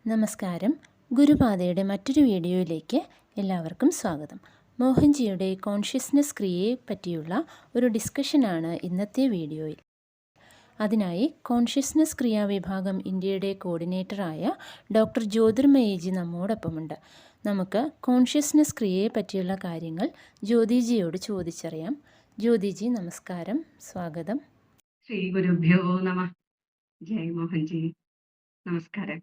നമസ്കാരം. ഗുരുപാതയുടെ മറ്റൊരു വീഡിയോയിലേക്ക് എല്ലാവർക്കും സ്വാഗതം. മോഹൻജിയുടെ കോൺഷ്യസ്നസ് ക്രിയയെ പറ്റിയുള്ള ഒരു ഡിസ്കഷനാണ് ഇന്നത്തെ വീഡിയോയിൽ. അതിനായി കോൺഷ്യസ്നസ് ക്രിയാ വിഭാഗം ഇന്ത്യയുടെ കോർഡിനേറ്ററായ ഡോക്ടർ ജ്യോതിർമയേജി നമ്മോടൊപ്പമുണ്ട്. നമുക്ക് കോൺഷ്യസ്നസ് ക്രിയയെ പറ്റിയുള്ള കാര്യങ്ങൾ ജ്യോതിജിയോട് ചോദിച്ചറിയാം. ജ്യോതിജി നമസ്കാരം, സ്വാഗതം. ശ്രീ ഗുരുഭ്യോ നമ. ജയ് മോഹൻജി. നമസ്കാരം.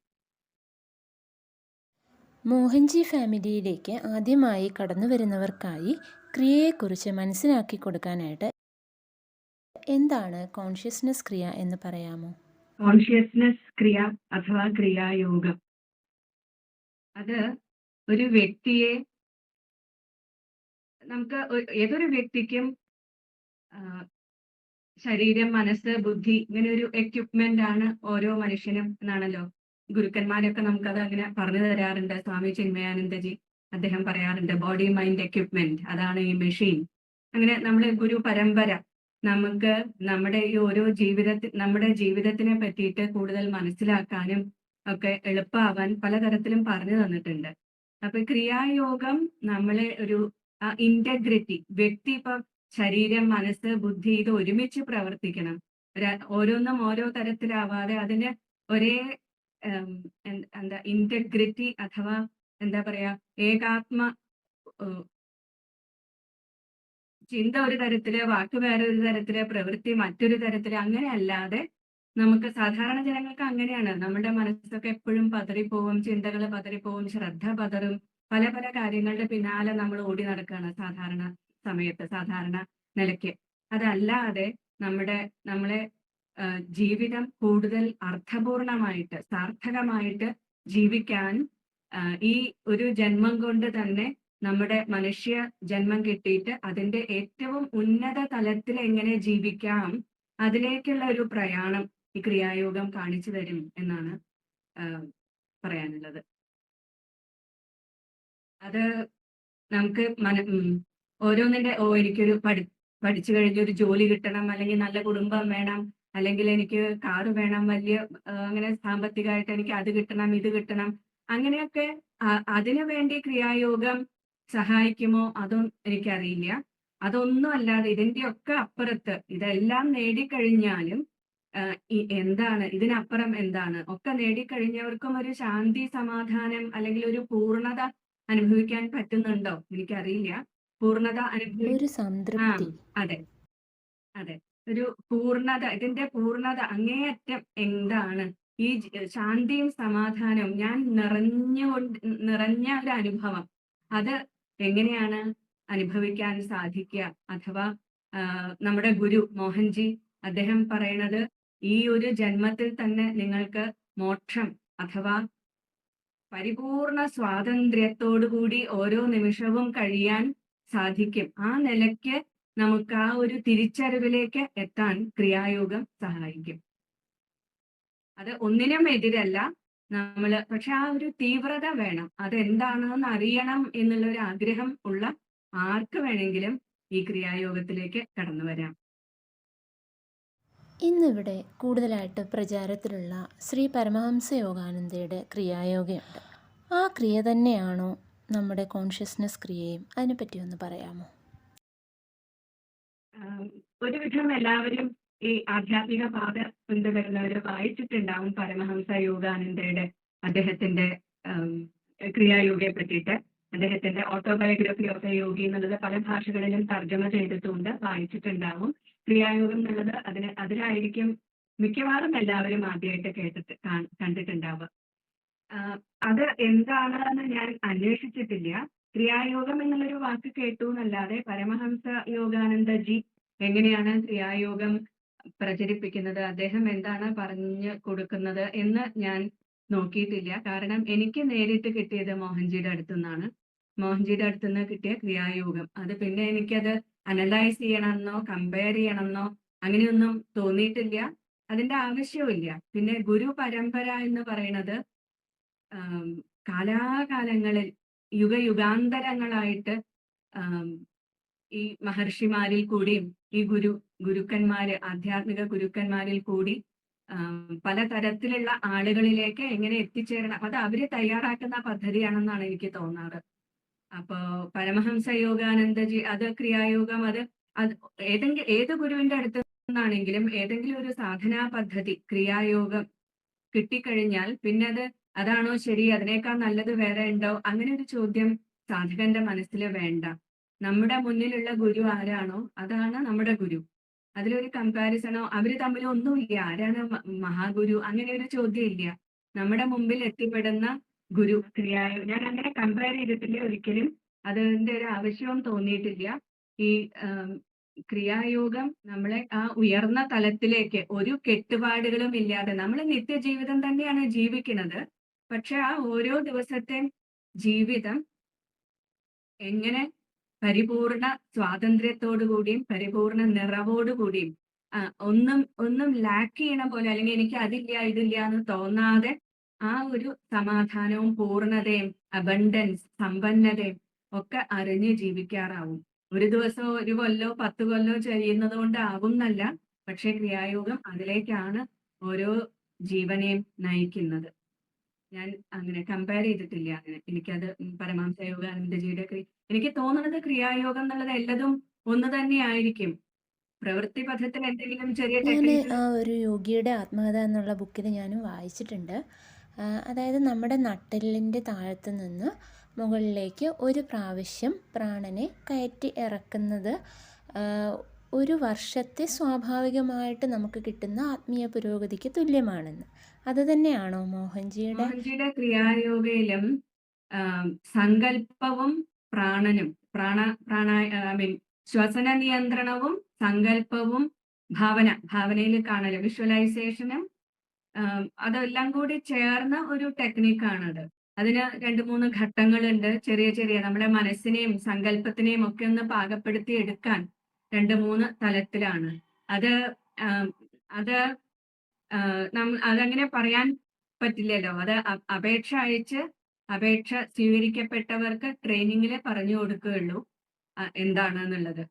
മോഹൻജി ഫാമിലിയിലേക്ക് ആദ്യമായി കടന്നു വരുന്നവർക്കായി ക്രിയയെക്കുറിച്ച് മനസ്സിലാക്കി കൊടുക്കാനായിട്ട് എന്താണ് കോൺഷ്യസ്നസ് ക്രിയ എന്ന് പറയാമോ? കോൺഷ്യസ്നസ് ക്രിയ അഥവാ ക്രിയായോഗം അത് ഒരു വ്യക്തിയെ നമുക്ക് ഏതൊരു വ്യക്തിക്കും ശരീരം, മനസ്സ്, ബുദ്ധി ഇങ്ങനെ ഒരു എക്യുപ്മെന്റ് ആണ് ഓരോ മനുഷ്യനും എന്നാണല്ലോ ഗുരുക്കന്മാരൊക്കെ നമുക്കത് അങ്ങനെ പറഞ്ഞു തരാറുണ്ട്. സ്വാമി ചിന്മയാനന്ദജി അദ്ദേഹം പറയാറുണ്ട്, ബോഡി മൈൻഡ് എക്യുപ്മെന്റ് അതാണ് ഈ മെഷീൻ. അങ്ങനെ നമ്മളെ ഗുരു പരമ്പര നമുക്ക് നമ്മുടെ ഈ ഓരോ നമ്മുടെ ജീവിതത്തിനെ പറ്റിയിട്ട് കൂടുതൽ മനസ്സിലാക്കാനും ഒക്കെ എളുപ്പമാവാൻ പലതരത്തിലും പറഞ്ഞു തന്നിട്ടുണ്ട്. അപ്പൊ ക്രിയായോഗം നമ്മളെ ഒരു ഇന്റഗ്രിറ്റി, വ്യക്തി ഇപ്പം ശരീരം, മനസ്സ്, ബുദ്ധി ഇത് ഒരുമിച്ച് പ്രവർത്തിക്കണം. ഓരോന്നും ഓരോ തരത്തിലാവാതെ അതിന് ഒരേ എന്താ ഇന്റഗ്രിറ്റി അഥവാ എന്താ പറയാ ഏകാത്മ ചിന്ത ഒരു തരത്തില്, വാക്ക് വേറെ ഒരു തരത്തില്, പ്രവൃത്തി മറ്റൊരു തരത്തില്, അങ്ങനെ അല്ലാതെ നമുക്ക് സാധാരണ ജനങ്ങൾക്ക് അങ്ങനെയാണ്. നമ്മുടെ മനസ്സൊക്കെ എപ്പോഴും പതറിപ്പോവും, ചിന്തകൾ പതറിപ്പോവും, ശ്രദ്ധ പതറും, പല പല കാര്യങ്ങളുടെ പിന്നാലെ നമ്മൾ ഓടി നടക്കുകയാണ് സാധാരണ സമയത്ത്, സാധാരണ നിലയ്ക്ക്. അതല്ലാതെ നമ്മളെ ജീവിതം കൂടുതൽ അർത്ഥപൂർണമായിട്ട് സാർത്ഥകമായിട്ട് ജീവിക്കാൻ ഈ ഒരു ജന്മം കൊണ്ട് തന്നെ നമ്മുടെ മനുഷ്യ ജന്മം കിട്ടിയിട്ട് അതിന്റെ ഏറ്റവും ഉന്നത തലത്തിൽ എങ്ങനെ ജീവിക്കാം അതിലേക്കുള്ള ഒരു പ്രയാണം ഈ ക്രിയായോഗം കാണിച്ചു തരും എന്നാണ് പറയാനുള്ളത്. അത് നമുക്ക് ഓരോന്നിന്റെ എനിക്കൊരു പഠിച്ചു കഴിഞ്ഞൊരു ജോലി കിട്ടണം, അല്ലെങ്കിൽ നല്ല കുടുംബം വേണം, അല്ലെങ്കിൽ എനിക്ക് കാറ് വേണം, വലിയ അങ്ങനെ സാമ്പത്തികമായിട്ട് എനിക്ക് അത് കിട്ടണം, ഇത് കിട്ടണം, അങ്ങനെയൊക്കെ അതിനു വേണ്ടി ക്രിയായോഗം സഹായിക്കുമോ അതും എനിക്കറിയില്ല. അതൊന്നും അല്ലാതെ ഇതിന്റെയൊക്കെ അപ്പുറത്ത് ഇതെല്ലാം നേടിക്കഴിഞ്ഞാലും എന്താണ് ഇതിനപ്പുറം എന്താണ് ഒക്കെ നേടിക്കഴിഞ്ഞവർക്കും ഒരു ശാന്തി, സമാധാനം അല്ലെങ്കിൽ ഒരു പൂർണ്ണത അനുഭവിക്കാൻ പറ്റുന്നുണ്ടോ എനിക്കറിയില്ല. പൂർണ്ണത ഒരു സംതൃപ്തി. അതെ അതെ, ഒരു പൂർണ്ണത, ഇതിന്റെ പൂർണ്ണത അങ്ങേയറ്റം എന്താണ് ഈ ശാന്തിയും സമാധാനവും ഞാൻ നിറഞ്ഞ ഒരു അനുഭവം, അത് എങ്ങനെയാണ് അനുഭവിക്കാൻ സാധിക്കുക? അഥവാ നമ്മുടെ ഗുരു മോഹൻജി അദ്ദേഹം പറയണത്, ഈ ഒരു ജന്മത്തിൽ തന്നെ നിങ്ങൾക്ക് മോക്ഷം അഥവാ പരിപൂർണ സ്വാതന്ത്ര്യത്തോടുകൂടി ഓരോ നിമിഷവും കഴിയാൻ സാധിക്കും. ആ നിലയ്ക്ക് നമുക്ക് ആ ഒരു തിരിച്ചറിവിലേക്ക് എത്താൻ ക്രിയായോഗം സഹായിക്കും. അത് ഒന്നിനും എതിരല്ല പക്ഷെ ആ ഒരു തീവ്രത വേണം. അതെന്താണെന്ന് അറിയണം എന്നുള്ള ഒരു ആഗ്രഹം ഉള്ള ആർക്ക് വേണമെങ്കിലും ഈ ക്രിയായോഗത്തിലേക്ക് കടന്നു വരാം. ഇന്നിവിടെ കൂടുതലായിട്ട് പ്രചാരത്തിലുള്ള ശ്രീ പരമഹംസ യോഗാനന്ദയുടെ ക്രിയായോഗയുണ്ട്. ആ ക്രിയ തന്നെയാണോ നമ്മുടെ കോൺഷ്യസ്നസ് ക്രിയയും? അതിനെപ്പറ്റി ഒന്ന് പറയാമോ? ഒരുവിധം എല്ലാവരും ഈ ആധ്യാത്മിക പാത പിന്തുടരുന്നവര് വായിച്ചിട്ടുണ്ടാവും പരമഹംസ യോഗാനന്ദയുടെ അദ്ദേഹത്തിന്റെ ക്രിയായോഗയെ പറ്റിയിട്ട്. അദ്ദേഹത്തിന്റെ ഓട്ടോബയോഗ്രഫി ഓഫ് എ യോഗി എന്നുള്ളത് പല ഭാഷകളിലും തർജ്ജമ ചെയ്തിട്ടുണ്ട്, വായിച്ചിട്ടുണ്ടാവും. ക്രിയായോഗം എന്നുള്ളത് അതിലായിരിക്കും മിക്കവാറും എല്ലാവരും ആദ്യമായിട്ട് കണ്ടിട്ടുണ്ടാവുക. അത് എന്താണെന്ന് ഞാൻ അന്വേഷിച്ചിട്ടില്ല. ക്രിയായോഗം എന്നുള്ളൊരു വാക്ക് കേട്ടു എന്നല്ലാതെ പരമഹംസ യോഗാനന്ദജി എങ്ങനെയാണ് ക്രിയായോഗം പ്രചരിപ്പിക്കുന്നത്, അദ്ദേഹം എന്താണ് പറഞ്ഞു കൊടുക്കുന്നത് എന്ന് ഞാൻ നോക്കിയിട്ടില്ല. കാരണം എനിക്ക് നേരിട്ട് കിട്ടിയത് മോഹൻജിയുടെ അടുത്തുനിന്നാണ്. മോഹൻജിയുടെ അടുത്തുനിന്ന് കിട്ടിയ ക്രിയായോഗം അത് പിന്നെ എനിക്കത് അനലൈസ് ചെയ്യണമെന്നോ കമ്പയർ ചെയ്യണമെന്നോ അങ്ങനെയൊന്നും തോന്നിയിട്ടില്ല. അതിന്റെ ആവശ്യവുമില്ല. പിന്നെ ഗുരു പരമ്പര എന്ന് പറയുന്നത് കാലാകാലങ്ങളിൽ യുഗാന്തരങ്ങളായിട്ട് ഈ മഹർഷിമാരിൽ കൂടിയും ഈ ഗുരുക്കന്മാര്, ആധ്യാത്മിക ഗുരുക്കന്മാരിൽ കൂടി പലതരത്തിലുള്ള ആളുകളിലേക്ക് എങ്ങനെ എത്തിച്ചേരണം അത് അവര് തയ്യാറാക്കുന്ന പദ്ധതിയാണെന്നാണ് എനിക്ക് തോന്നാറ്. അപ്പോ പരമഹംസ യോഗാനന്ദജി അത് ക്രിയായോഗം അത് ഏത് ഗുരുവിന്റെ അടുത്ത് നിന്നാണെങ്കിലും ഏതെങ്കിലും ഒരു സാധനാ പദ്ധതി ക്രിയായോഗം കിട്ടിക്കഴിഞ്ഞാൽ പിന്നെ അതാണോ ശരി, അതിനേക്കാൾ നല്ലത് വേറെ ഉണ്ടോ, അങ്ങനെ ഒരു ചോദ്യം സാധകന്റെ മനസ്സിൽ വേണ്ട. നമ്മുടെ മുന്നിലുള്ള ഗുരു ആരാണോ അതാണ് നമ്മുടെ ഗുരു. അതിലൊരു കമ്പാരിസണോ അവര് തമ്മിൽ ഒന്നുമില്ല, ആരാണ് മഹാഗുരു, അങ്ങനെ ഒരു ചോദ്യം ഇല്ല. നമ്മുടെ മുമ്പിൽ എത്തിപ്പെടുന്ന ഗുരു ഞാൻ അങ്ങനെ കമ്പയർ ചെയ്തിട്ടില്ല ഒരിക്കലും. അതിന്റെ ഒരു ആവശ്യവും തോന്നിയിട്ടില്ല. ഈ ക്രിയായോഗം നമ്മളെ ആ ഉയർന്ന തലത്തിലേക്ക് ഒരു കെട്ടുപാടുകളും ഇല്ലാതെ നമ്മൾ നിത്യജീവിതം തന്നെയാണ് ജീവിക്കുന്നത്. പക്ഷെ ആ ഓരോ ദിവസത്തെ ജീവിതം എങ്ങനെ പരിപൂർണ സ്വാതന്ത്ര്യത്തോടുകൂടിയും പരിപൂർണ നിറവോടുകൂടിയും ഒന്നും ലാക്ക് ചെയ്യണ പോലെ അല്ലെങ്കിൽ എനിക്ക് അതില്ല ഇതില്ല എന്ന് തോന്നാതെ ആ ഒരു സമാധാനവും പൂർണ്ണതയും അബണ്ടൻസ് സമ്പന്നതയും ഒക്കെ അറിഞ്ഞ് ജീവിക്കാറാവും. ഒരു ദിവസം ഒരു കൊല്ലോ 10 കൊല്ലോ ചെയ്യുന്നത് കൊണ്ട് ആകും എന്നല്ല, പക്ഷെ ക്രിയായോഗം അതിലേക്കാണ് ഓരോ ജീവനെയും നയിക്കുന്നത്. ഞാൻ അങ്ങനെ കമ്പയർ ചെയ്തിട്ടില്ല. അങ്ങനെ എനിക്കത് പരമഹംസ യോഗാനന്ദജിയുടെ എനിക്ക് തോന്നുന്നത് ക്രിയായോഗം എന്നുള്ളത് എല്ലതും ഒന്ന് തന്നെ ആയിരിക്കും. പ്രവൃത്തി പഥത്തിൽ എന്തെങ്കിലും ചെറിയ ഞാൻ ടെക്നിക്കൽ ആ ഒരു യോഗിയുടെ ആത്മകഥ എന്നുള്ള ബുക്കിൽ ഞാനും വായിച്ചിട്ടുണ്ട്. അതായത് നമ്മുടെ നട്ടെല്ലിൻ്റെ താഴത്ത് നിന്ന് മുകളിലേക്ക് ഒരു പ്രാവശ്യം പ്രാണനെ കയറ്റി ഇറക്കുന്നത് ഒരു വർഷത്തെ സ്വാഭാവികമായിട്ട് നമുക്ക് കിട്ടുന്ന ആത്മീയ പുരോഗതിക്ക് തുല്യമാണെന്ന്. അത് തന്നെയാണോ മോഹൻജിയുടെ? മോഹൻജിയുടെ ക്രിയായോഗയിലും സങ്കല്പവും പ്രാണനും ശ്വസന നിയന്ത്രണവും സങ്കല്പവും ഭാവനയിൽ കാണലും വിഷ്വലൈസേഷനും അതെല്ലാം കൂടി ചേർന്ന ഒരു ടെക്നിക്കാണത്. അതിന് 2-3 ഘട്ടങ്ങളുണ്ട്. ചെറിയ ചെറിയ നമ്മുടെ മനസ്സിനെയും സങ്കല്പത്തിനെയും ഒക്കെ ഒന്ന് പാകപ്പെടുത്തി എടുക്കാൻ 2-3 തലത്തിലാണ്. അത് അത് അതങ്ങനെ പറയാൻ പറ്റില്ലല്ലോ. അത് അപേക്ഷ സ്വീകരിക്കപ്പെട്ടവർക്ക് ട്രെയിനിങ്ങിൽ പറഞ്ഞു കൊടുക്കുകയുള്ളൂ എന്താണെന്നുള്ളത്.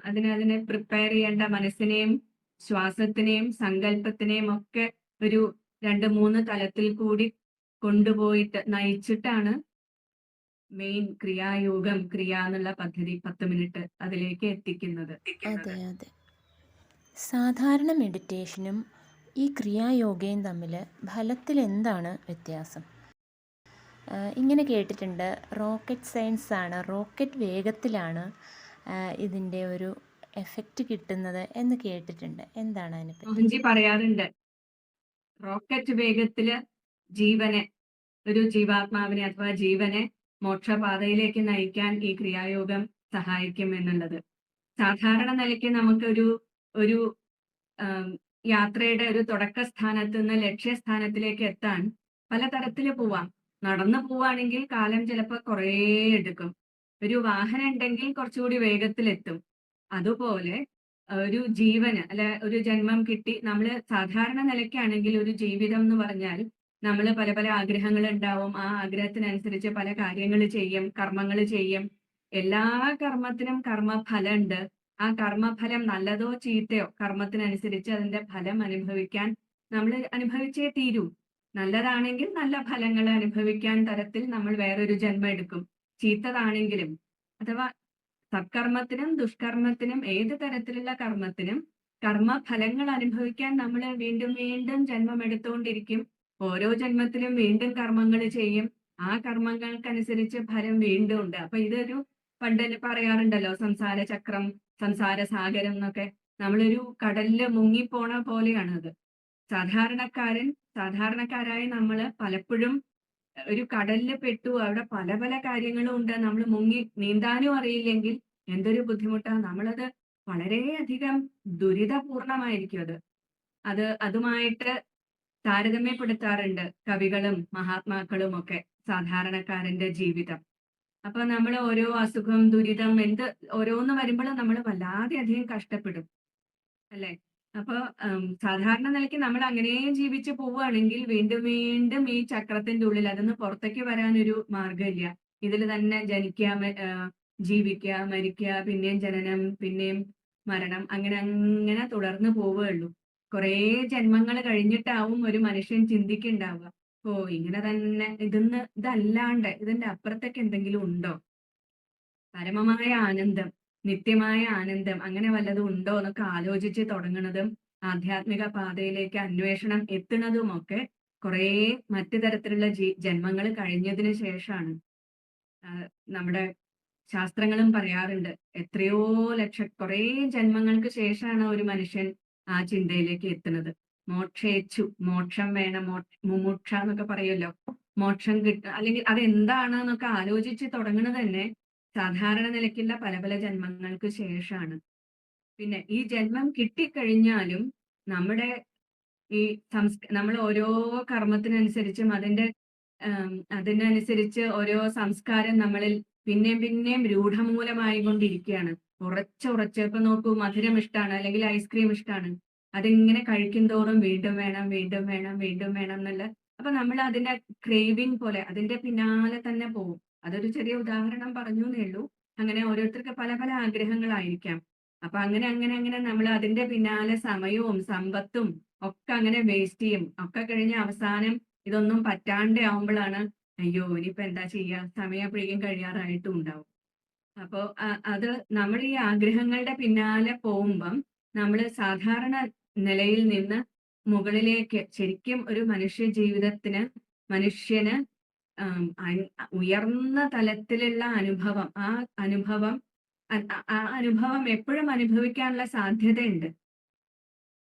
അതിനെ പ്രിപ്പയർ ചെയ്യേണ്ട മനസ്സിനെയും ശ്വാസത്തിനെയും സങ്കല്പത്തിനെയും ഒക്കെ ഒരു 2-3 തലത്തിൽ കൂടി കൊണ്ടുപോയിട്ട് നയിച്ചിട്ടാണ് മെയിൻ ക്രിയായോഗം എന്നുള്ള പദ്ധതി 10 മിനിറ്റ് അതിലേക്ക് എത്തിക്കുന്നത്. അതെ അതെ. സാധാരണ മെഡിറ്റേഷനും ഈ ക്രിയായോഗയും തമ്മിൽ ഫലത്തിൽ എന്താണ് വ്യത്യാസം? ഇങ്ങനെ കേട്ടിട്ടുണ്ട്, റോക്കറ്റ് സയൻസ് ആണ്, റോക്കറ്റ് വേഗത്തിലാണ് ഇതിൻ്റെ ഒരു എഫക്റ്റ് കിട്ടുന്നത് എന്ന് കേട്ടിട്ടുണ്ട്. എന്താണ് അതിനെപ്പറ്റി? മോഹൻജി പറയാറുണ്ട്, റോക്കറ്റ് വേഗത്തില് ഒരു ജീവാത്മാവിനെ അഥവാ ജീവനെ മോക്ഷപാതയിലേക്ക് നയിക്കാൻ ഈ ക്രിയായോഗം സഹായിക്കും എന്നുള്ളത്. സാധാരണ നിലയ്ക്ക് നമുക്കൊരു ഒരു യാത്രയുടെ ഒരു തുടക്ക സ്ഥാനത്ത് നിന്ന് ലക്ഷ്യസ്ഥാനത്തിലേക്ക് എത്താൻ പലതരത്തിൽ പോവാം. നടന്നു പോവാണെങ്കിൽ കാലം ചിലപ്പോൾ കുറേ എടുക്കും. ഒരു വാഹനം ഉണ്ടെങ്കിൽ കുറച്ചുകൂടി വേഗത്തിലെത്തും. അതുപോലെ ഒരു ജീവന് ഒരു ജന്മം കിട്ടി നമ്മൾ സാധാരണ നിലയ്ക്കാണെങ്കിൽ ഒരു ജീവിതം എന്ന് പറഞ്ഞാൽ നമ്മൾ പല പല ആഗ്രഹങ്ങൾ ഉണ്ടാവും. ആ ആഗ്രഹത്തിനനുസരിച്ച് പല കാര്യങ്ങൾ ചെയ്യും, കർമ്മങ്ങൾ ചെയ്യും. എല്ലാ കർമ്മത്തിനും കർമ്മഫലം ഉണ്ട്. ആ കർമ്മഫലം നല്ലതോ ചീത്തയോ കർമ്മത്തിനനുസരിച്ച് അതിന്റെ ഫലം അനുഭവിക്കാൻ നമ്മൾ അനുഭവിച്ചേ തീരൂ. നല്ലതാണെങ്കിൽ നല്ല ഫലങ്ങൾ അനുഭവിക്കാൻ തരത്തിൽ നമ്മൾ വേറൊരു ജന്മം എടുക്കും. ചീത്തതാണെങ്കിലും അഥവാ സത്കർമ്മത്തിനും ദുഷ്കർമ്മത്തിനും ഏത് തരത്തിലുള്ള കർമ്മത്തിനും കർമ്മഫലങ്ങൾ അനുഭവിക്കാൻ നമ്മൾ വീണ്ടും വീണ്ടും ജന്മം എടുത്തുകൊണ്ടിരിക്കും. ഓരോ ജന്മത്തിലും വീണ്ടും കർമ്മങ്ങൾ ചെയ്യും. ആ കർമ്മങ്ങൾക്കനുസരിച്ച് ഫലം വീണ്ടും ഉണ്ട്. അപ്പൊ ഇതൊരു പണ്ട് പറയാറുണ്ടല്ലോ, സംസാര ചക്രം, സംസാര സാഗരം എന്നൊക്കെ. നമ്മളൊരു കടലില് മുങ്ങിപ്പോണ പോലെയാണത്. സാധാരണക്കാരായ നമ്മള് പലപ്പോഴും ഒരു കടലില് പെട്ടു, അവിടെ പല പല കാര്യങ്ങളും ഉണ്ട്. നമ്മൾ മുങ്ങി നീന്താനും അറിയില്ലെങ്കിൽ എന്തൊരു ബുദ്ധിമുട്ടാ. നമ്മളത് വളരെയധികം ദുരിതപൂർണമായിരിക്കും അതുമായിട്ട് താരതമ്യപ്പെടുത്താറുണ്ട് കവികളും മഹാത്മാക്കളും ഒക്കെ സാധാരണക്കാരന്റെ ജീവിതം. അപ്പൊ നമ്മൾ ഓരോ അസുഖം, ദുരിതം, ഓരോന്ന് വരുമ്പോഴും നമ്മൾ വല്ലാതെ അധികം കഷ്ടപ്പെടും അല്ലെ. അപ്പൊ സാധാരണ നിലയ്ക്ക് നമ്മൾ അങ്ങനെ ജീവിച്ചു പോവുകയാണെങ്കിൽ വീണ്ടും വീണ്ടും ഈ ചക്രത്തിന്റെ ഉള്ളിൽ അതൊന്ന് പുറത്തേക്ക് വരാനൊരു മാർഗമില്ല. ഇതിൽ തന്നെ ജീവിക്കുക, മരിക്കുക, പിന്നെയും ജനനം, പിന്നെയും മരണം, അങ്ങനെ അങ്ങനെ തുടർന്ന് പോവുകയുള്ളൂ. കുറേ ജന്മങ്ങൾ കഴിഞ്ഞിട്ടാവും ഒരു മനുഷ്യൻ ചിന്തിക്കുന്നുണ്ടാവുക. ഓ, ഇങ്ങനെ തന്നെ ഇതല്ലാണ്ട് ഇതിന്റെ അപ്പുറത്തേക്ക് എന്തെങ്കിലും ഉണ്ടോ? പരമമായ ആനന്ദം, നിത്യമായ ആനന്ദം അങ്ങനെ വല്ലതും ഉണ്ടോ എന്നൊക്കെ ആലോചിച്ച് തുടങ്ങുന്നതും ആധ്യാത്മിക പാതയിലേക്ക് അന്വേഷണം എത്തുന്നതുമൊക്കെ കുറേ മറ്റു തരത്തിലുള്ള ജന്മങ്ങൾ കഴിഞ്ഞതിന് ശേഷമാണ്. നമ്മുടെ ശാസ്ത്രങ്ങളും പറയാറുണ്ട്, എത്രയോ കുറേ ജന്മങ്ങൾക്ക് ശേഷമാണ് ഒരു മനുഷ്യൻ ആ ചിന്തയിലേക്ക് എത്തുന്നത്. മോക്ഷേച്ഛു, മോക്ഷം വേണം, മുമുക്ഷ എന്നൊക്കെ പറയുമല്ലോ. മോക്ഷം അല്ലെങ്കിൽ അതെന്താണ് എന്നൊക്കെ ആലോചിച്ച് തുടങ്ങുന്നത് തന്നെ സാധാരണ നിലയ്ക്കുള്ള പല പല ജന്മങ്ങൾക്ക് ശേഷമാണ്. പിന്നെ ഈ ജന്മം കിട്ടിക്കഴിഞ്ഞാലും നമ്മുടെ ഈ നമ്മൾ ഓരോ കർമ്മത്തിനനുസരിച്ചും അതിനനുസരിച്ച് ഓരോ സംസ്കാരം നമ്മളിൽ പിന്നെയും പിന്നെയും രൂഢമൂലമായി കൊണ്ടിരിക്കുകയാണ്. ഉറച്ച് ഇപ്പൊ നോക്കൂ, മധുരം ഇഷ്ടമാണ് അല്ലെങ്കിൽ ഐസ്ക്രീം ഇഷ്ടമാണ്, അതിങ്ങനെ കഴിക്കും തോറും വീണ്ടും വേണം വീണ്ടും വേണം വീണ്ടും വേണം എന്നുള്ള, അപ്പൊ നമ്മൾ അതിന്റെ ക്രേവിങ് പോലെ അതിന്റെ പിന്നാലെ തന്നെ പോകും. അതൊരു ചെറിയ ഉദാഹരണം പറഞ്ഞു എന്നേ ഉള്ളൂ. അങ്ങനെ ഓരോരുത്തർക്ക് പല പല ആഗ്രഹങ്ങളായിരിക്കാം. അപ്പൊ അങ്ങനെ അങ്ങനെ അങ്ങനെ നമ്മൾ അതിന്റെ പിന്നാലെ സമയവും സമ്പത്തും ഒക്കെ അങ്ങനെ വേസ്റ്റ് ചെയ്യും. ഒക്കെ കഴിഞ്ഞ് അവസാനം ഇതൊന്നും പറ്റാണ്ട് ആവുമ്പോഴാണ് അയ്യോ ഇനിയിപ്പോ എന്താ ചെയ്യാ, സമയം അപ്പോഴേക്കും കഴിയാറായിട്ടും ഉണ്ടാവും. അപ്പോ അത് നമ്മൾ ഈ ആഗ്രഹങ്ങളുടെ പിന്നാലെ പോകുമ്പം നമ്മൾ സാധാരണ നിലയിൽ നിന്ന് മുകളിലേക്ക് ശരിക്കും ഒരു മനുഷ്യന് ഉയർന്ന തലത്തിലുള്ള അനുഭവം, ആ അനുഭവം എപ്പോഴും അനുഭവിക്കാനുള്ള സാധ്യതയുണ്ട്.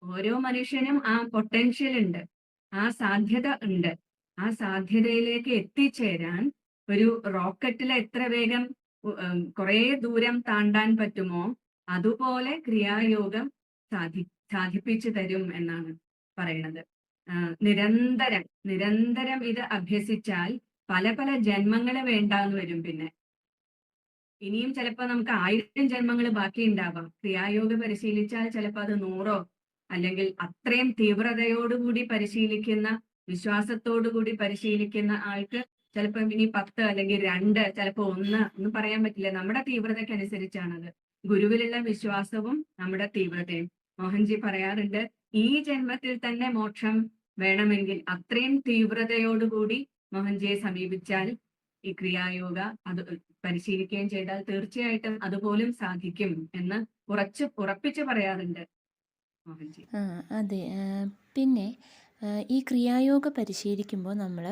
ഓരോ മനുഷ്യനും ആ പൊട്ടൻഷ്യൽ ഉണ്ട്, ആ സാധ്യത ഉണ്ട്. ആ സാധ്യതയിലേക്ക് എത്തിച്ചേരാൻ ഒരു റോക്കറ്റിൽ എത്ര വേഗം കുറെ ദൂരം താണ്ടാൻ പറ്റുമോ അതുപോലെ ക്രിയായോഗം സാധിപ്പിച്ചു തരും എന്നാണ് പറയുന്നത്. നിരന്തരം ഇത് അഭ്യസിച്ചാൽ പല പല ജന്മങ്ങൾ വേണ്ടാന്ന് വരും. പിന്നെ ഇനിയും ചിലപ്പോ നമുക്ക് 1000 ജന്മങ്ങൾ ബാക്കി ഉണ്ടാവാം. ക്രിയായോഗ പരിശീലിച്ചാൽ ചിലപ്പോൾ അത് 100 അല്ലെങ്കിൽ അത്രയും തീവ്രതയോടുകൂടി പരിശീലിക്കുന്ന, വിശ്വാസത്തോടുകൂടി പരിശീലിക്കുന്ന ആൾക്ക് ചിലപ്പോൾ ഇനി 10 അല്ലെങ്കിൽ 2, ചിലപ്പോൾ 1 ഒന്നും പറയാൻ പറ്റില്ല. നമ്മുടെ തീവ്രതയ്ക്ക് അനുസരിച്ചാണത്. ഗുരുവിലുള്ള വിശ്വാസവും നമ്മുടെ തീവ്രതയും. മോഹൻജി പറയാറുണ്ട്, ഈ ജന്മത്തിൽ തന്നെ മോക്ഷം വേണമെങ്കിൽ അത്രയും തീവ്രതയോടുകൂടി മോഹൻജിയെ സമീപിച്ചാൽ ഈ ക്രിയായോഗ അത് പരിശീലിക്കുകയും ചെയ്താൽ തീർച്ചയായിട്ടും അതുപോലും സാധിക്കും എന്ന് ഉറപ്പിച്ച് പറയാറുണ്ട് മോഹൻജി. അതെ. പിന്നെ ഈ ക്രിയായോഗ പരിശീലിക്കുമ്പോൾ നമ്മൾ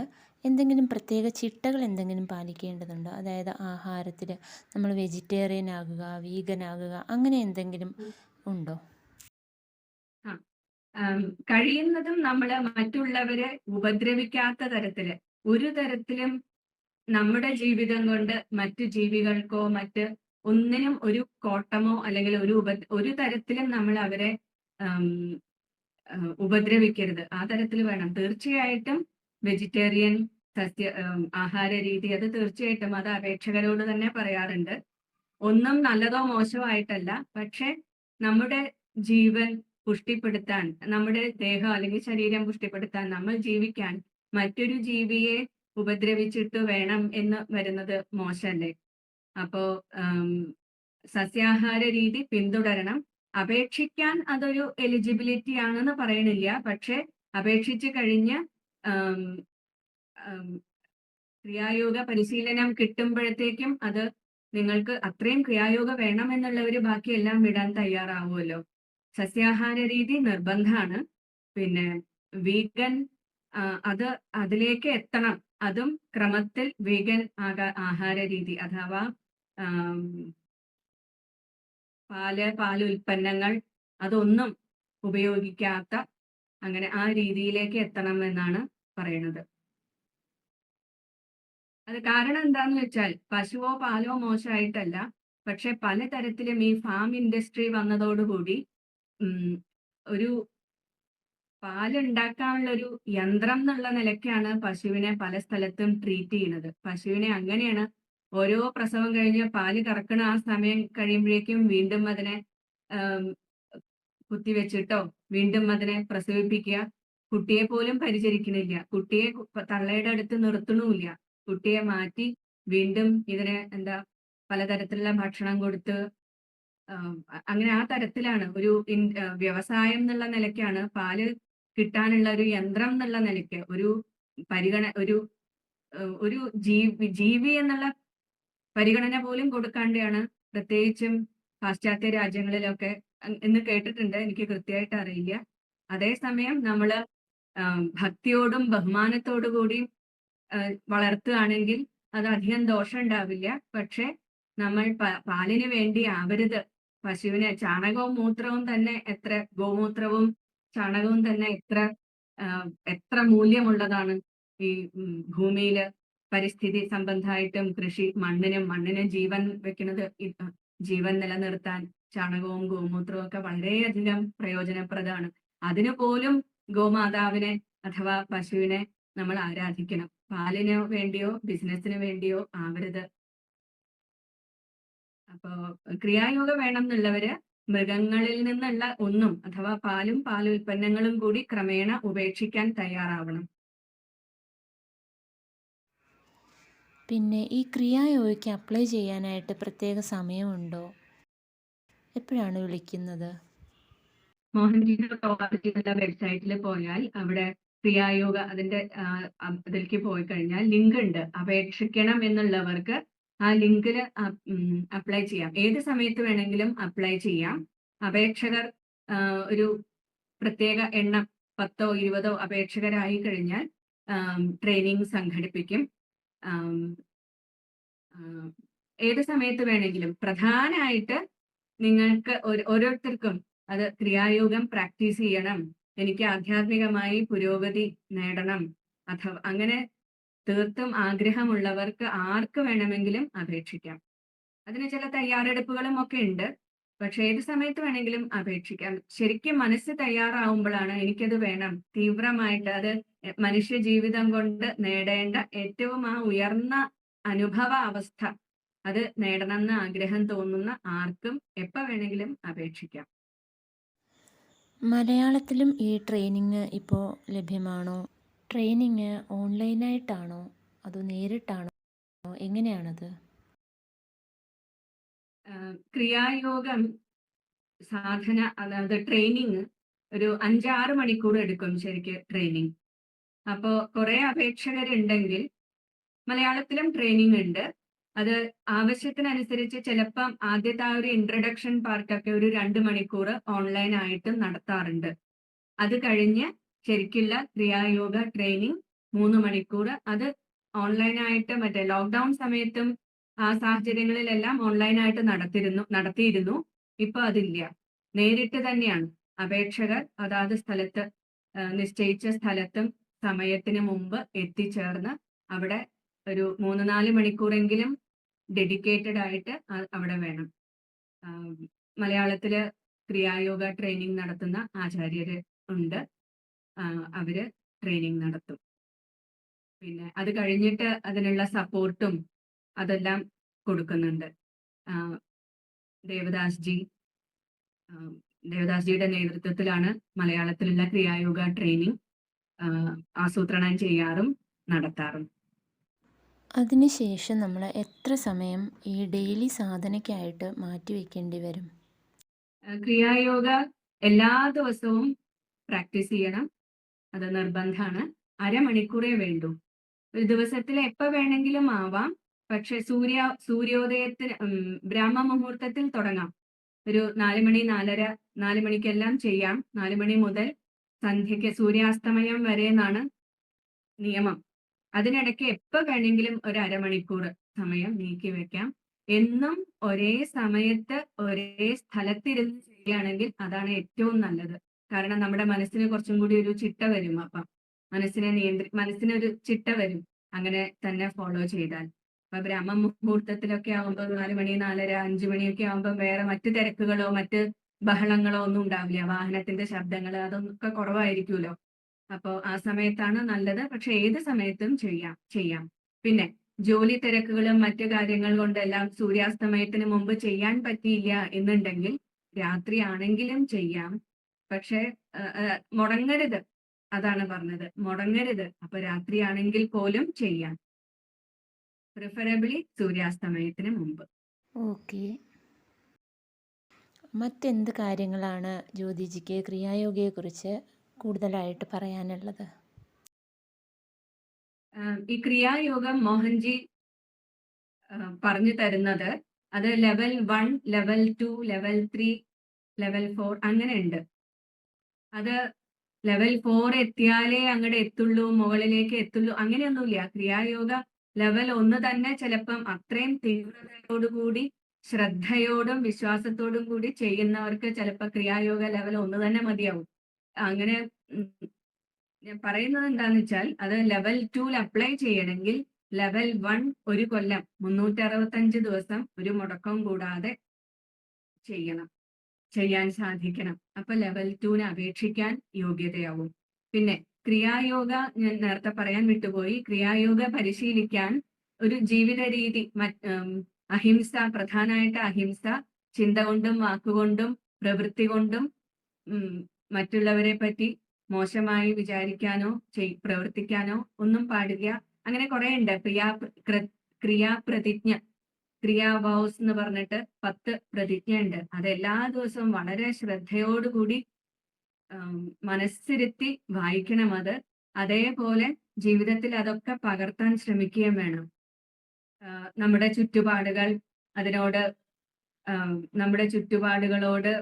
എന്തെങ്കിലും പ്രത്യേക ചിട്ടകൾ എന്തെങ്കിലും പാലിക്കേണ്ടതുണ്ടോ? അതായത് ആഹാരത്തിൽ നമ്മൾ വെജിറ്റേറിയൻ ആകുക, വീഗൻ ആകുക, അങ്ങനെ എന്തെങ്കിലും ഉണ്ടോ? കഴിയുന്നതും നമ്മൾ മറ്റുള്ളവരെ ഉപദ്രവിക്കാത്ത തരത്തില്, ഒരു തരത്തിലും നമ്മുടെ ജീവിതം കൊണ്ട് മറ്റു ജീവികൾക്കോ മറ്റ് ഒന്നിനും ഒരു കോട്ടമോ അല്ലെങ്കിൽ ഒരു തരത്തിലും നമ്മൾ അവരെ ഉപദ്രവിക്കരുത്. ആ തരത്തിൽ വേണം. തീർച്ചയായിട്ടും വെജിറ്റേറിയൻ ആഹാര രീതി അത് തീർച്ചയായിട്ടും അത് അപേക്ഷകരോട് തന്നെ പറയാറുണ്ട്. ഒന്നും നല്ലതോ മോശമോ ആയിട്ടല്ല, പക്ഷെ നമ്മുടെ ജീവൻ പുഷ്ടിപ്പെടുത്താൻ, നമ്മുടെ ദേഹം അല്ലെങ്കിൽ ശരീരം പുഷ്ടിപ്പെടുത്താൻ, നമ്മൾ ജീവിക്കാൻ മറ്റൊരു ജീവിയെ ഉപദ്രവിച്ചിട്ട് വേണം എന്ന് വരുന്നത് മോശമല്ലേ? അപ്പോ സസ്യാഹാര രീതി പിന്തുടരണം. അപേക്ഷിക്കാൻ അതൊരു എലിജിബിലിറ്റി ആണെന്ന് പറയണില്ല. പക്ഷെ അപേക്ഷിച്ച് കഴിഞ്ഞ് ക്രിയായോഗ പരിശീലനം കിട്ടുമ്പോഴത്തേക്കും അത് നിങ്ങൾക്ക് അത്രയും ക്രിയായോഗ വേണമെന്നുള്ളവര് ബാക്കിയെല്ലാം വിടാൻ തയ്യാറാവുമല്ലോ. സസ്യാഹാര രീതി നിർബന്ധമാണ്. പിന്നെ വീഗൻ അതിലേക്ക് എത്തണം. അതും ക്രമത്തിൽ വീഗൻ ആഹാര രീതി അഥവാ പാലുൽപ്പന്നങ്ങൾ അതൊന്നും ഉപയോഗിക്കാത്ത അങ്ങനെ ആ രീതിയിലേക്ക് എത്തണം എന്നാണ് പറയുന്നത്. അത് കാരണം എന്താന്ന് വെച്ചാൽ പശുവോ പാലോ മോശമായിട്ടല്ല, പക്ഷെ പലതരത്തിലും ഈ ഫാം ഇൻഡസ്ട്രി വന്നതോടുകൂടി ഒരു പാലുണ്ടാക്കാനുള്ള ഒരു യന്ത്രം എന്നുള്ള നിലയ്ക്കാണ് പശുവിനെ പല സ്ഥലത്തും ട്രീറ്റ് ചെയ്യുന്നത്. പശുവിനെ അങ്ങനെയാണ്. ഓരോ പ്രസവം കഴിഞ്ഞ് പാല് കറക്കണ ആ സമയം കഴിയുമ്പോഴേക്കും വീണ്ടും അതിനെ കുത്തിവെച്ചിട്ടോ വീണ്ടും അതിനെ പ്രസവിപ്പിക്കുക. കുട്ടിയെ പോലും പരിചരിക്കണില്ല. കുട്ടിയെ തള്ളയുടെ അടുത്ത് നിർത്തണമില്ല. കുട്ടിയെ മാറ്റി വീണ്ടും ഇതിനെ പലതരത്തിലുള്ള ഭക്ഷണം കൊടുത്ത് അങ്ങനെ ആ തരത്തിലാണ് ഒരു വ്യവസായം എന്നുള്ള നിലയ്ക്കാണ് പാല് കിട്ടാനുള്ള ഒരു യന്ത്രം എന്നുള്ള നിലയ്ക്ക് ഒരു ഒരു ഒരു ജീവി എന്നുള്ള പരിഗണന പോലും കൊടുക്കാതെയാണ് പ്രത്യേകിച്ചും പാശ്ചാത്യ രാജ്യങ്ങളിലൊക്കെ എന്ന് കേട്ടിട്ടുണ്ട്. എനിക്ക് കൃത്യമായിട്ട് അറിയില്ല. അതേസമയം നമ്മള് ഭക്തിയോടും ബഹുമാനത്തോടു കൂടിയും വളർത്തുകയാണെങ്കിൽ അത് അധികം ദോഷം ഉണ്ടാവില്ല. പക്ഷെ നമ്മൾ പാലിന് വേണ്ടി ആവരുത് പശുവിനെ ചാണകവും മൂത്രവും തന്നെ ഗോമൂത്രവും ചാണകവും തന്നെ എത്ര മൂല്യമുള്ളതാണ് ഈ ഭൂമിയില് പരിസ്ഥിതി സംബന്ധമായിട്ടും മണ്ണിന് ജീവൻ വെക്കുന്നത് ജീവൻ നിലനിർത്താൻ ചാണകവും ഗോമൂത്രവും ഒക്കെ വളരെയധികം പ്രയോജനപ്രദമാണ്. അതിനു പോലും ഗോമാതാവിനെ അഥവാ പശുവിനെ നമ്മൾ ആരാധിക്കണം. പാലിന് വേണ്ടിയോ ബിസിനസിന് വേണ്ടിയോ ആവരുത്. അപ്പോ ക്രിയായോഗ വേണം എന്നുള്ളവര് മൃഗങ്ങളിൽ നിന്നുള്ള ഒന്നും അഥവാ പാലും പാലുൽപ്പന്നങ്ങളും കൂടി ക്രമേണ ഉപേക്ഷിക്കാൻ തയ്യാറാവണം. പിന്നെ ഈ ക്രിയായോഗയ്ക്ക് അപ്ലൈ ചെയ്യാനായിട്ട് പ്രത്യേക സമയമുണ്ടോ? എപ്പോഴാണ് വിളിക്കുന്നത്? മോഹൻജി.org എന്നുള്ള വെബ്സൈറ്റിൽ പോയാൽ അവിടെ ക്രിയായോഗ അതിലേക്ക് പോയി കഴിഞ്ഞാൽ ലിങ്ക് ഉണ്ട്. അപേക്ഷിക്കണം എന്നുള്ളവർക്ക് ആ ലിങ്കിൽ അപ്ലൈ ചെയ്യാം. ഏത് സമയത്ത് വേണമെങ്കിലും അപ്ലൈ ചെയ്യാം. അപേക്ഷകർ ഒരു പ്രത്യേക എണ്ണം 10ഓ 20ഓ അപേക്ഷകരായി കഴിഞ്ഞാൽ ട്രെയിനിങ് സംഘടിപ്പിക്കും. ഏത് സമയത്ത് വേണമെങ്കിലും പ്രധാനമായിട്ട് നിങ്ങൾക്ക് ഓരോരുത്തർക്കും അത് ക്രിയായോഗം പ്രാക്ടീസ് ചെയ്യണം, എനിക്ക് ആധ്യാത്മികമായി പുരോഗതി നേടണം, അഥവാ അങ്ങനെ തീർത്തും ആഗ്രഹമുള്ളവർക്ക് ആർക്ക് വേണമെങ്കിലും അപേക്ഷിക്കാം. അതിന് ചില തയ്യാറെടുപ്പുകളും ഒക്കെ ഉണ്ട്. പക്ഷെ ഏത് സമയത്ത് വേണമെങ്കിലും അപേക്ഷിക്കാം. ശരിക്കും മനസ്സ് തയ്യാറാവുമ്പോഴാണ് എനിക്കത് വേണം, തീവ്രമായിട്ട് അത് മനുഷ്യ ജീവിതം കൊണ്ട് നേടേണ്ട ഏറ്റവും ആ ഉയർന്ന അനുഭവ അവസ്ഥ അത് നേടണമെന്ന് ആഗ്രഹം തോന്നുന്ന ആർക്കും എപ്പോ വേണമെങ്കിലും അപേക്ഷിക്കാം. മലയാളത്തിലും ഈ ട്രെയിനിങ് ഇപ്പോൾ ലഭ്യമാണോ? ട്രെയിനിങ് ഓൺലൈനായിട്ടാണോ അതോ നേരിട്ടാണോ? എങ്ങനെയാണത്? ക്രിയായോഗം സാധന അതായത് ട്രെയിനിങ് ഒരു 5-6 മണിക്കൂർ എടുക്കും ശരിക്ക് ട്രെയിനിങ്. അപ്പോ കുറെ അപേക്ഷകരുണ്ടെങ്കിൽ മലയാളത്തിലും ട്രെയിനിങ് ഉണ്ട്. അത് ആവശ്യത്തിനനുസരിച്ച് ചിലപ്പം ആദ്യത്തെ ആ ഒരു ഇൻട്രഡക്ഷൻ പാർട്ടൊക്കെ ഒരു 2 മണിക്കൂർ ഓൺലൈൻ ആയിട്ടും നടത്താറുണ്ട്. അത് കഴിഞ്ഞ് ശരിക്കുള്ള ക്രിയായോഗ ട്രെയിനിങ് 3 മണിക്കൂർ. അത് ഓൺലൈനായിട്ട് മറ്റേ ലോക്ക്ഡൌൺ സമയത്തും ആ സാഹചര്യങ്ങളിലെല്ലാം ഓൺലൈനായിട്ട് നടത്തിയിരുന്നു. ഇപ്പൊ അതില്ല, നേരിട്ട് തന്നെയാണ്. അപേക്ഷകർ അതാത് സ്ഥലത്ത് നിശ്ചയിച്ച സ്ഥലത്തും സമയത്തിന് മുമ്പ് എത്തിച്ചേർന്ന് അവിടെ ഒരു 3-4 മണിക്കൂറെങ്കിലും ഡെഡിക്കേറ്റഡ് ആയിട്ട് അവിടെ വേണം. മലയാളത്തില് ക്രിയായോഗ ട്രെയിനിങ് നടത്തുന്ന ആചാര്യര് ഉണ്ട്, അവര് ട്രെയിനിങ് നടത്തും. പിന്നെ അത് കഴിഞ്ഞിട്ട് അതിനുള്ള സപ്പോർട്ടും അതെല്ലാം കൊടുക്കുന്നുണ്ട്. ദേവദാസ്ജിയുടെ നേതൃത്വത്തിലാണ് മലയാളത്തിലുള്ള ക്രിയായോഗ ട്രെയിനിങ് ആസൂത്രണം ചെയ്യാറും നടത്താറും. അതിനുശേഷം നമ്മൾ എത്ര സമയം ഈ ഡെയിലി സാധനയ്ക്കായിട്ട് മാറ്റിവെക്കേണ്ടി വരും? ക്രിയായോഗ എല്ലാ ദിവസവും പ്രാക്ടീസ് ചെയ്യണം, അത് നിർബന്ധമാണ്. 1/2 മണിക്കൂറേ വേണ്ടൂ. ഒരു ദിവസത്തിൽ എപ്പോ വേണമെങ്കിലും ആവാം. പക്ഷെ സൂര്യോദയത്തിന് ബ്രാഹ്മ മുഹൂർത്തത്തിൽ തുടങ്ങാം. ഒരു 4 മണി 4:30 4 മണിക്കെല്ലാം ചെയ്യാം. 4 മണി മുതൽ സന്ധ്യയ്ക്ക് സൂര്യാസ്തമയം വരെ എന്നാണ് നിയമം. അതിനിടയ്ക്ക് എപ്പോ വേണമെങ്കിലും ഒരു 1/2 മണിക്കൂർ സമയം നീക്കി വെക്കാം. എന്നും ഒരേ സമയത്ത് ഒരേ സ്ഥലത്തിരുന്ന് ചെയ്യുകയാണെങ്കിൽ അതാണ് ഏറ്റവും നല്ലത്. കാരണം നമ്മുടെ മനസ്സിന് കുറച്ചും കൂടി ഒരു ചിട്ട വരും. അപ്പം മനസ്സിനൊരു ചിട്ട വരും അങ്ങനെ തന്നെ ഫോളോ ചെയ്താൽ. അപ്പൊ ബ്രാഹ്മ മുഹൂർത്തത്തിലൊക്കെ ആവുമ്പോൾ 4 മണി 4:30 5 മണിയൊക്കെ ആവുമ്പോൾ വേറെ മറ്റു തിരക്കുകളോ മറ്റ് ബഹളങ്ങളോ ഒന്നും ഉണ്ടാവില്ല. വാഹനത്തിന്റെ ശബ്ദങ്ങൾ അതൊക്കെ കുറവായിരിക്കുമല്ലോ. അപ്പോ ആ സമയത്താണ് നല്ലത്. പക്ഷെ ഏത് സമയത്തും ചെയ്യാം. പിന്നെ ജോലി തിരക്കുകളും മറ്റു കാര്യങ്ങൾ കൊണ്ടെല്ലാം സൂര്യാസ്തമയത്തിന് മുമ്പ് ചെയ്യാൻ പറ്റിയില്ല എന്നുണ്ടെങ്കിൽ രാത്രി ആണെങ്കിലും ചെയ്യാം. പക്ഷെ മുടങ്ങരുത്, അതാണ് പറഞ്ഞത്, മുടങ്ങരുത്. അപ്പൊ രാത്രിയാണെങ്കിൽ പോലും ചെയ്യാം, പ്രിഫറബിളി സൂര്യാസ്തമയത്തിന് മുമ്പ്. ഓക്കെ. മറ്റെന്ത് കാര്യങ്ങളാണ് ജ്യോതിജിക്ക് ക്രിയായോഗയെക്കുറിച്ച് കൂടുതലായിട്ട് പറയാനുള്ളത്? ഈ ക്രിയായോഗം മോഹൻജി പറഞ്ഞു തരുന്നത് അത് ലെവൽ 1, ലെവൽ 2, ലെവൽ 3, ലെവൽ 4 അങ്ങനെ ഉണ്ട്. അത് ലെവൽ 4 എത്തിയാലേ അങ്ങോട്ട് എത്തുള്ളൂ, മുകളിലേക്ക് എത്തുള്ളൂ അങ്ങനെയൊന്നുമില്ല. ക്രിയായോഗ ലെവൽ 1 തന്നെ ചിലപ്പം അത്രയും തീവ്രതയോടുകൂടി ശ്രദ്ധയോടും വിശ്വാസത്തോടും കൂടി ചെയ്യുന്നവർക്ക് ചിലപ്പോൾ ക്രിയായോഗ ലെവൽ 1 തന്നെ മതിയാവും. അങ്ങനെ ഞാൻ പറയുന്നത് എന്താന്ന് വെച്ചാൽ അത് ലെവൽ 2 അപ്ലൈ ചെയ്യണമെങ്കിൽ ലെവൽ 1 ഒരു കൊല്ലം 365 ദിവസം ഒരു മുടക്കം കൂടാതെ ചെയ്യണം, ചെയ്യാൻ സാധിക്കണം. അപ്പൊ ലെവൽ 2 അപേക്ഷിക്കാൻ യോഗ്യതയാവും. പിന്നെ ക്രിയായോഗ ഞാൻ നേരത്തെ പറയാൻ വിട്ടുപോയി. ക്രിയായോഗ പരിശീലിക്കാൻ ഒരു ജീവിത രീതി, അഹിംസ, പ്രധാനമായിട്ട് അഹിംസ, ചിന്ത കൊണ്ടും വാക്കുകൊണ്ടും പ്രവൃത്തി കൊണ്ടും മറ്റുള്ളവരെ പറ്റി മോശമായി വിചാരിക്കാനോ പ്രവർത്തിക്കാനോ ഒന്നും പാടില്ല. അങ്ങനെ കുറെ ഉണ്ട്. ക്രിയാപ്രതിജ്ഞ, ക്രിയാ വൗസ് എന്ന് പറഞ്ഞിട്ട് 10 പ്രതിജ്ഞ ഉണ്ട്. അത് എല്ലാ ദിവസവും വളരെ ശ്രദ്ധയോടുകൂടി മനസ്സിരുത്തി വായിക്കണം. അത് അതേപോലെ ജീവിതത്തിൽ അതൊക്കെ പകർത്താൻ ശ്രമിക്കുകയും വേണം. നമ്മുടെ ചുറ്റുപാടുകൾ, അതിനോട് നമ്മുടെ ചുറ്റുപാടുകളോട്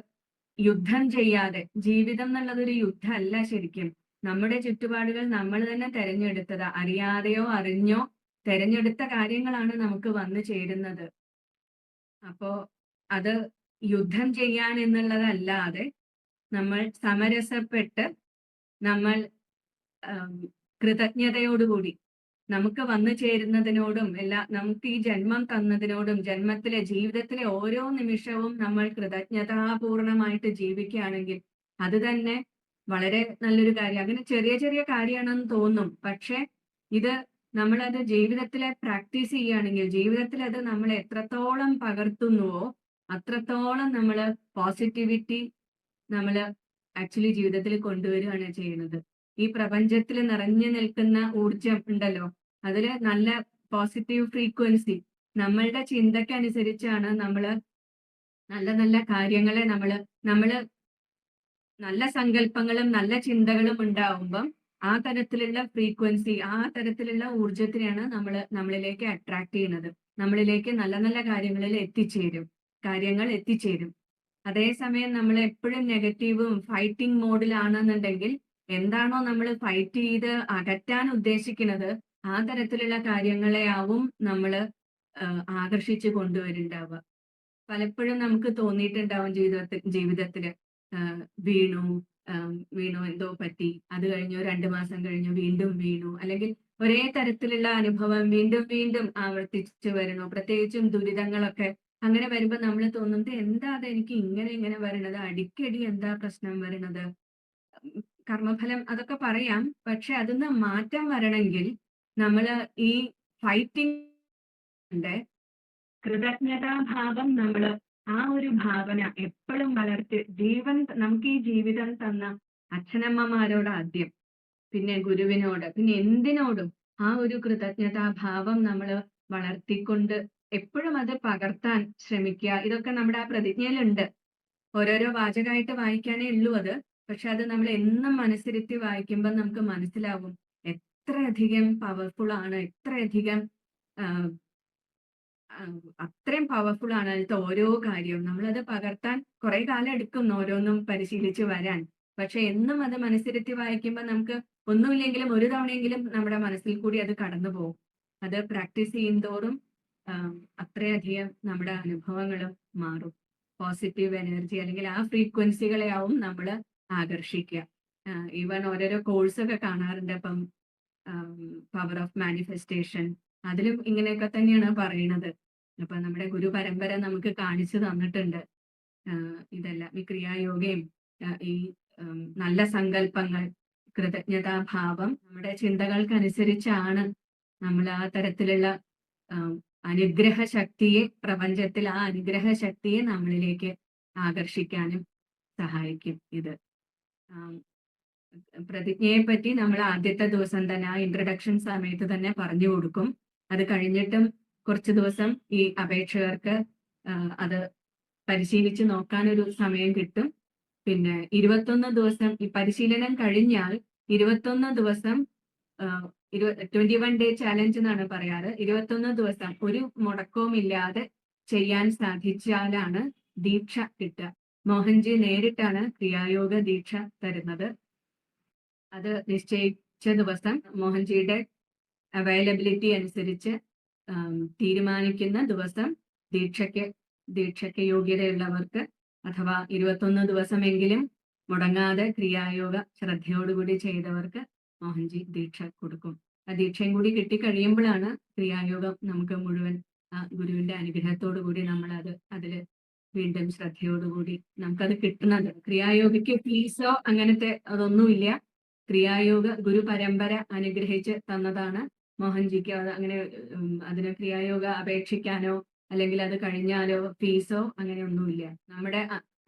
യുദ്ധം ചെയ്യാതെ, ജീവിതം എന്നുള്ളതൊരു യുദ്ധമല്ല ശരിക്കും. നമ്മുടെ ചുറ്റുപാടുകൾ നമ്മൾ തന്നെ തെരഞ്ഞെടുത്തത്, അറിയാതെയോ അറിഞ്ഞോ തെരഞ്ഞെടുത്ത കാര്യങ്ങളാണ് നമുക്ക് വന്നു ചേരുന്നത്. അപ്പോ അത് യുദ്ധം ചെയ്യാൻ എന്നുള്ളതല്ലാതെ നമ്മൾ സമരസപ്പെട്ട് നമ്മൾ കൃതജ്ഞതയോടുകൂടി നമുക്ക് വന്നു ചേരുന്നതിനോടും നമുക്ക് ഈ ജന്മം തന്നതിനോടും ജന്മത്തിലെ ജീവിതത്തിലെ ഓരോ നിമിഷവും നമ്മൾ കൃതജ്ഞതാപൂർണമായിട്ട് ജീവിക്കുകയാണെങ്കിൽ അത് തന്നെ വളരെ നല്ലൊരു കാര്യം. അങ്ങനെ ചെറിയ ചെറിയ കാര്യമാണെന്ന് തോന്നും, പക്ഷെ ഇത് നമ്മളത് ജീവിതത്തിലെ പ്രാക്ടീസ് ചെയ്യുകയാണെങ്കിൽ, ജീവിതത്തിൽ അത് നമ്മൾ എത്രത്തോളം പകർത്തുന്നുവോ അത്രത്തോളം നമ്മൾ പോസിറ്റിവിറ്റി നമ്മൾ ആക്ച്വലി ജീവിതത്തിൽ കൊണ്ടുവരികയാണ് ചെയ്യുന്നത്. ഈ പ്രപഞ്ചത്തിൽ നിറഞ്ഞു നിൽക്കുന്ന ഊർജം ഉണ്ടല്ലോ, അതില് നല്ല പോസിറ്റീവ് ഫ്രീക്വൻസി, നമ്മളുടെ ചിന്തക്കനുസരിച്ചാണ് നമ്മള് നല്ല നല്ല കാര്യങ്ങളെ നമ്മള് നല്ല സങ്കല്പങ്ങളും നല്ല ചിന്തകളും ഉണ്ടാവുമ്പം ആ തരത്തിലുള്ള ഫ്രീക്വൻസി, ആ തരത്തിലുള്ള ഊർജത്തിനെയാണ് നമ്മളിലേക്ക് അട്രാക്ട് ചെയ്യുന്നത്. നമ്മളിലേക്ക് നല്ല നല്ല കാര്യങ്ങൾ എത്തിച്ചേരും. അതേസമയം നമ്മൾ എപ്പോഴും നെഗറ്റീവും ഫൈറ്റിംഗ് മോഡിലാണെന്നുണ്ടെങ്കിൽ എന്താണോ നമ്മൾ ഫൈറ്റ് ചെയ്ത് അകറ്റാൻ ഉദ്ദേശിക്കുന്നത് ആ തരത്തിലുള്ള കാര്യങ്ങളെയാവും നമ്മൾ ആകർഷിച്ച് കൊണ്ടുവരുന്നുണ്ടാവുക. പലപ്പോഴും നമുക്ക് തോന്നിയിട്ടുണ്ടാവും ജീവിതത്തില് വീണു എന്തോ പറ്റി, അത് കഴിഞ്ഞു 2 മാസം കഴിഞ്ഞു വീണ്ടും വീണു, അല്ലെങ്കിൽ ഒരേ തരത്തിലുള്ള അനുഭവം വീണ്ടും വീണ്ടും ആവർത്തിച്ചു വരണു. പ്രത്യേകിച്ചും ദുരിതങ്ങളൊക്കെ അങ്ങനെ വരുമ്പോ നമ്മൾ തോന്നുന്നത് എന്താ അത് എനിക്ക് ഇങ്ങനെ വരണത്, അടിക്കടി എന്താ പ്രശ്നം വരണത്. കർമ്മഫലം അതൊക്കെ പറയാം, പക്ഷെ അതിന്ന് മാറ്റം വരണമെങ്കിൽ നമ്മള് ഈ ഫൈറ്റിംഗ് കൃതജ്ഞതാഭാവം ആ ഒരു ഭാവന എപ്പോഴും വളർത്തി നമുക്ക് ഈ ജീവിതം തന്ന അച്ഛനമ്മമാരോട് ആദ്യം, പിന്നെ ഗുരുവിനോട്, പിന്നെ എന്തിനോടും ആ ഒരു കൃതജ്ഞതാഭാവം നമ്മൾ വളർത്തിക്കൊണ്ട് എപ്പോഴും അത് പകർത്താൻ ശ്രമിക്കുക. ഇതൊക്കെ നമ്മുടെ ആ പ്രതിജ്ഞയിലുണ്ട്. ഓരോരോ വാചകമായിട്ട് വായിക്കാനേ ഉള്ളൂ അത്. പക്ഷെ അത് നമ്മൾ എന്നും മനസ്സിരുത്തി വായിക്കുമ്പോൾ നമുക്ക് മനസ്സിലാവും എത്രയധികം പവർഫുൾ ആണ്, അത്രയും പവർഫുൾ ആണ് അതിലത്തെ ഓരോ കാര്യവും. നമ്മളത് പകർത്താൻ കുറെ കാലം എടുക്കും ഓരോന്നും പരിശീലിച്ച് വരാൻ. പക്ഷെ എന്നും അത് മനസ്സിരുത്തി വായിക്കുമ്പോൾ നമുക്ക് ഒന്നുമില്ലെങ്കിലും ഒരു തവണയെങ്കിലും നമ്മുടെ മനസ്സിൽ കൂടി അത് കടന്നു പോകും. അത് പ്രാക്ടീസ് ചെയ്യുന്തോറും അത്രയധികം നമ്മുടെ അനുഭവങ്ങളും മാറും. പോസിറ്റീവ് എനർജി അല്ലെങ്കിൽ ആ ഫ്രീക്വൻസികളെ ആവും നമ്മൾ ആകർഷിക്കുക. ഈവൻ ഓരോരോ കോഴ്സൊക്കെ കാണാറുണ്ട്. അപ്പം പവർ ഓഫ് മാനിഫെസ്റ്റേഷൻ, അതിലും ഇങ്ങനെയൊക്കെ തന്നെയാണ് പറയുന്നത്. അപ്പൊ നമ്മുടെ ഗുരു പരമ്പര നമുക്ക് കാണിച്ചു തന്നിട്ടുണ്ട് ഇതെല്ലാം. ഈ ക്രിയായോഗയും ഈ നല്ല സങ്കല്പങ്ങൾ, കൃതജ്ഞതാഭാവം, നമ്മുടെ ചിന്തകൾക്കനുസരിച്ചാണ് നമ്മൾ ആ തരത്തിലുള്ള അനുഗ്രഹ ശക്തിയെ, പ്രപഞ്ചത്തിൽ ആ അനുഗ്രഹ ശക്തിയെ നമ്മളിലേക്ക് ആകർഷിക്കാനും സഹായിക്കും. ഇത് പ്രതിജ്ഞയെ പറ്റി നമ്മൾ ആദ്യത്തെ ദിവസം തന്നെ ആ ഇൻട്രഡക്ഷൻ സമയത്ത് തന്നെ പറഞ്ഞു കൊടുക്കും. അത് കഴിഞ്ഞിട്ടും കുറച്ച് ദിവസം ഈ അപേക്ഷകർക്ക് അത് പരിശീലിച്ച് നോക്കാനൊരു സമയം കിട്ടും. പിന്നെ 21 ദിവസം ഈ പരിശീലനം കഴിഞ്ഞാൽ 21 ദിവസം 21 ഡേ ചാലഞ്ച് എന്നാണ് പറയാറ്. 21 ദിവസം ഒരു മുടക്കവുമില്ലാതെ ചെയ്യാൻ സാധിച്ചാലാണ് ദീക്ഷ കിട്ടുക. മോഹൻജി നേരിട്ടാണ് ക്രിയായോഗ ദീക്ഷ തരുന്നത്. അത് നിശ്ചയിച്ച ദിവസം മോഹൻജിയുടെ അവൈലബിലിറ്റി അനുസരിച്ച് തീരുമാനിക്കുന്ന ദിവസം ദീക്ഷയ്ക്ക് യോഗ്യതയുള്ളവർക്ക് അഥവാ 21 ദിവസമെങ്കിലും മുടങ്ങാതെ ക്രിയായോഗ ശ്രദ്ധയോടുകൂടി ചെയ്തവർക്ക് മോഹൻജി ദീക്ഷ കൊടുക്കും. ആ ദീക്ഷയും കൂടി കിട്ടിക്കഴിയുമ്പോഴാണ് ക്രിയായോഗം നമുക്ക് മുഴുവൻ ഗുരുവിന്റെ അനുഗ്രഹത്തോടു കൂടി നമ്മൾ അതിൽ വീണ്ടും ശ്രദ്ധയോടുകൂടി നമുക്കത് കിട്ടുന്നത്. ക്രിയായോഗയ്ക്ക് ഫീസോ അങ്ങനത്തെ അതൊന്നുമില്ല. ക്രിയായോഗ ഗുരു പരമ്പര അനുഗ്രഹിച്ച് തന്നതാണ് മോഹൻജിക്ക്. അത് അങ്ങനെ അതിന് ക്രിയായോഗ അപേക്ഷിക്കാനോ അല്ലെങ്കിൽ അത് കഴിഞ്ഞാലോ ഫീസോ അങ്ങനെയൊന്നുമില്ല. നമ്മുടെ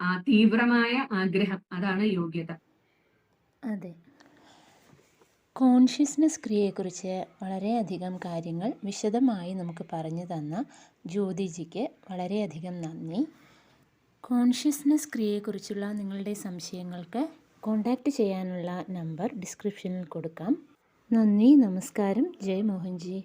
ആ തീവ്രമായ ആഗ്രഹം അതാണ് യോഗ്യത. അതെ. കോൺഷ്യസ്നസ് ക്രിയയെക്കുറിച്ച് വളരെയധികം കാര്യങ്ങൾ വിശദമായി നമുക്ക് പറഞ്ഞു തന്ന ജ്യോതിജിക്ക് വളരെയധികം നന്ദി. കോൺഷ്യസ്നസ് ക്രിയയെക്കുറിച്ചുള്ള നിങ്ങളുടെ സംശയങ്ങൾക്ക് കോൺടാക്റ്റ് ചെയ്യാനുള്ള നമ്പർ ഡിസ്ക്രിപ്ഷനിൽ കൊടുക്കാം. നന്ദി, നമസ്കാരം. ജയ് മോഹൻജി.